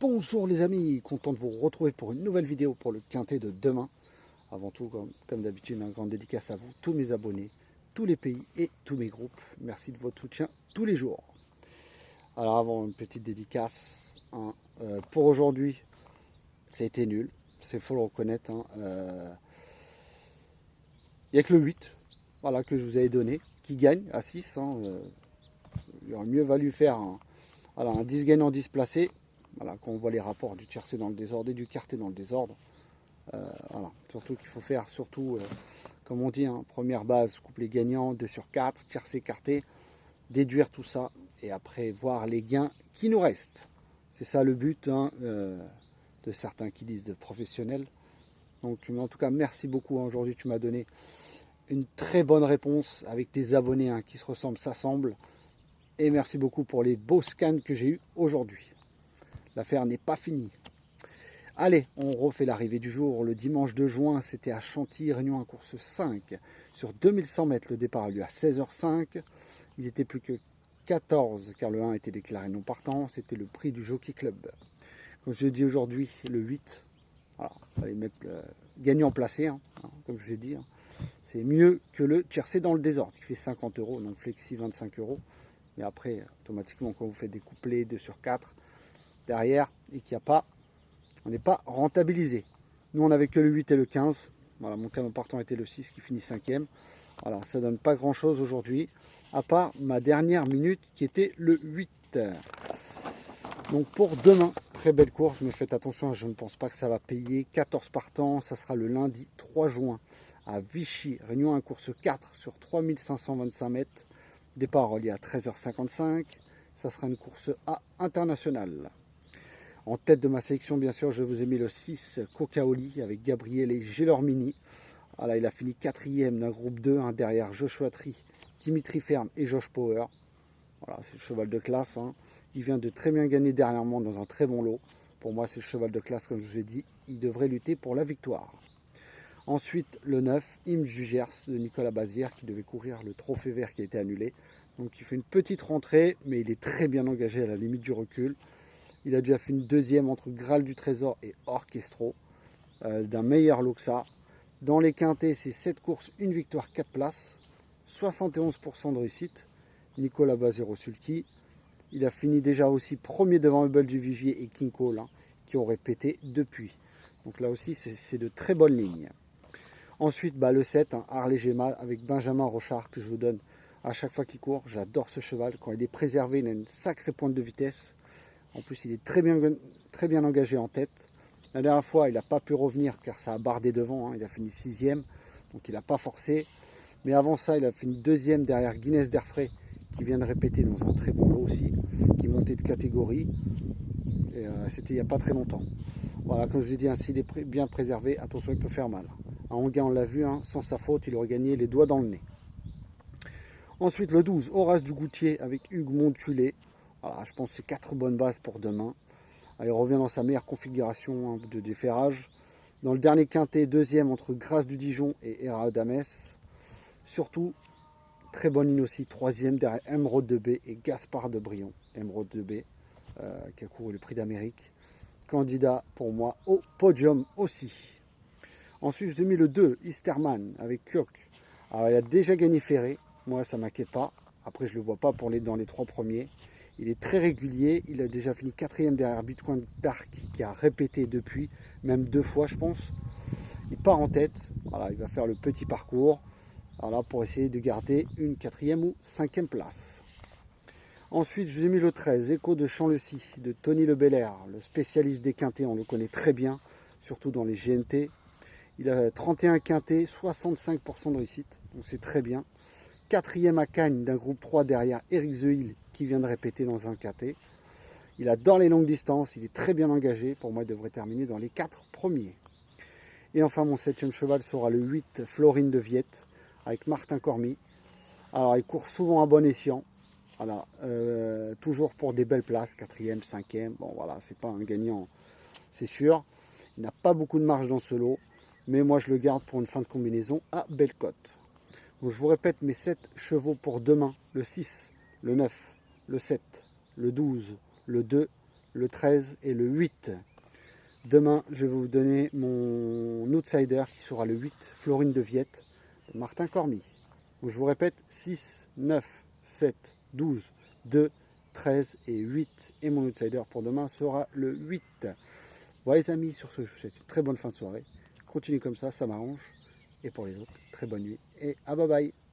Bonjour les amis, content de vous retrouver pour une nouvelle vidéo pour le quintet de demain. Avant tout, comme d'habitude, un grand dédicace à vous, tous mes abonnés, tous les pays et tous mes groupes. Merci de votre soutien tous les jours. Alors avant une petite dédicace, pour aujourd'hui, ça a été nul, c'est faut le reconnaître. Il n'y a que le 8 voilà, que je vous avais donné, qui gagne à 6. Il aurait mieux valu faire un 10 gagnant 10 placé. Voilà, quand on voit les rapports du tiercé dans le désordre et du quartet dans le désordre. Voilà. Surtout qu'il faut faire, comme on dit, première base, couplet gagnant, 2 sur 4, tiercé, quartet, déduire tout ça et après voir les gains qui nous restent. C'est ça le but de certains qui disent de professionnels. Donc, en tout cas, merci beaucoup. Aujourd'hui, tu m'as donné une très bonne réponse avec des abonnés qui se ressemblent, s'assemblent. Et merci beaucoup pour les beaux scans que j'ai eu aujourd'hui. L'affaire n'est pas finie. Allez, on refait l'arrivée du jour. Le dimanche 2 juin, c'était à Chantilly, réunion à course 5. Sur 2100 mètres, le départ a lieu à 16h05. Ils étaient plus que 14, car le 1 était déclaré non partant. C'était le prix du Jockey Club. Comme je dis aujourd'hui, le 8. Voilà, il fallait mettre le gagnant placé, comme je l'ai dit. C'est mieux que le tiercé dans le désordre, qui fait 50 €, donc flexi 25 €. Mais après, automatiquement, quand vous faites des couplets 2 sur 4, derrière, et qu'il n'y a pas, on n'est pas rentabilisé. Nous, on n'avait que le 8 et le 15. Voilà, mon canon partant était le 6 qui finit 5e. Voilà, ça donne pas grand chose aujourd'hui, à part ma dernière minute qui était le 8. Donc pour demain, très belle course, mais faites attention, je ne pense pas que ça va payer. 14 partants, ça sera le lundi 3 juin à Vichy, réunion à course 4 sur 3525 mètres. Départ relié à 13h55. Ça sera une course A internationale. En tête de ma sélection, bien sûr, je vous ai mis le 6 Cocaoli avec Gabriel et Gelormini. Voilà, il a fini 4e d'un groupe 2, derrière Joshua Tree, Dimitri Ferme et Josh Power. Voilà, c'est le cheval de classe. Il vient de très bien gagner dernièrement dans un très bon lot. Pour moi, c'est le cheval de classe, comme je vous ai dit. Il devrait lutter pour la victoire. Ensuite, le 9, Im Jugers de Nicolas Bazir, qui devait courir le trophée vert qui a été annulé. Donc, il fait une petite rentrée, mais il est très bien engagé à la limite du recul. Il a déjà fait une 2e entre Graal du Trésor et Orchestro, d'un meilleur lot que ça. Dans les quintés, c'est 7 courses, 1 victoire, 4 places, 71% de réussite. Nicolas Bazir au sulky. Il a fini déjà aussi premier devant Hubble du Vivier et King Cole, qui ont répété depuis. Donc là aussi, c'est de très bonnes lignes. Ensuite, le 7, Harley Gemma avec Benjamin Rochard, que je vous donne à chaque fois qu'il court. J'adore ce cheval. Quand il est préservé, il a une sacrée pointe de vitesse. En plus, il est très bien engagé en tête. La dernière fois, il n'a pas pu revenir car ça a bardé devant. Il a fini 6e, donc il n'a pas forcé. Mais avant ça, il a fini 2e derrière Guinness d'Airfray, qui vient de répéter dans un très bon lot aussi, qui montait de catégorie. C'était il n'y a pas très longtemps. Voilà, comme je vous ai dit, s'il est bien préservé, attention, il peut faire mal. Anguin, on l'a vu, sans sa faute, il aurait gagné les doigts dans le nez. Ensuite, le 12, Horace du Goutier avec Hugues Montulé. Voilà, je pense que c'est 4 bonnes bases pour demain. Il revient dans sa meilleure configuration de déferrage. Dans le dernier quintet, 2e entre Grâce du Dijon et Hera d'Amès. Surtout, très bonne ligne aussi, 3e derrière Emeraude de B et Gaspard de Brion. Emeraude de B, qui a couru le prix d'Amérique. Candidat pour moi au podium aussi. Ensuite, je vous ai mis le 2, Easterman avec Kyoc. Alors, il a déjà gagné Ferré. Moi, ça ne m'inquiète pas. Après, je ne le vois pas dans les 3 premiers. Il est très régulier. Il a déjà fini 4e derrière Bitcoin Dark, qui a répété depuis, même 2 fois, je pense. Il part en tête. Voilà, il va faire le petit parcours. Voilà, pour essayer de garder une 4e ou 5e place. Ensuite, je vous ai mis le 13, Écho de Champ-le-Cy, de Tony Le Belair, le spécialiste des quintés. On le connaît très bien, surtout dans les GNT. Il a 31 quintés, 65% de réussite, donc c'est très bien. 4e à Cagnes d'un groupe 3 derrière Eric Zeuil, qui vient de répéter dans un quintet. Il adore les longues distances, il est très bien engagé. Pour moi, il devrait terminer dans les 4 premiers. Et enfin, mon 7e cheval sera le 8, Florine de Viette, avec Martin Cormy. Alors, il court souvent à bon escient. Voilà, toujours pour des belles places, 4e, 5e. Bon, voilà, c'est pas un gagnant, c'est sûr. Il n'a pas beaucoup de marge dans ce lot. Mais moi, je le garde pour une fin de combinaison à belle cote. Donc, je vous répète mes 7 chevaux pour demain. Le 6, le 9, le 7, le 12, le 2, le 13 et le 8. Demain, je vais vous donner mon outsider qui sera le 8, Florine de Viette, de Martin Cormy. Donc, je vous répète, 6, 9, 7, 12, 2, 13 et 8. Et mon outsider pour demain sera le 8. Voilà les amis, sur ce, je vous souhaite une très bonne fin de soirée. Continuez comme ça m'arrange. Et pour les autres, très bonne nuit et à bye bye.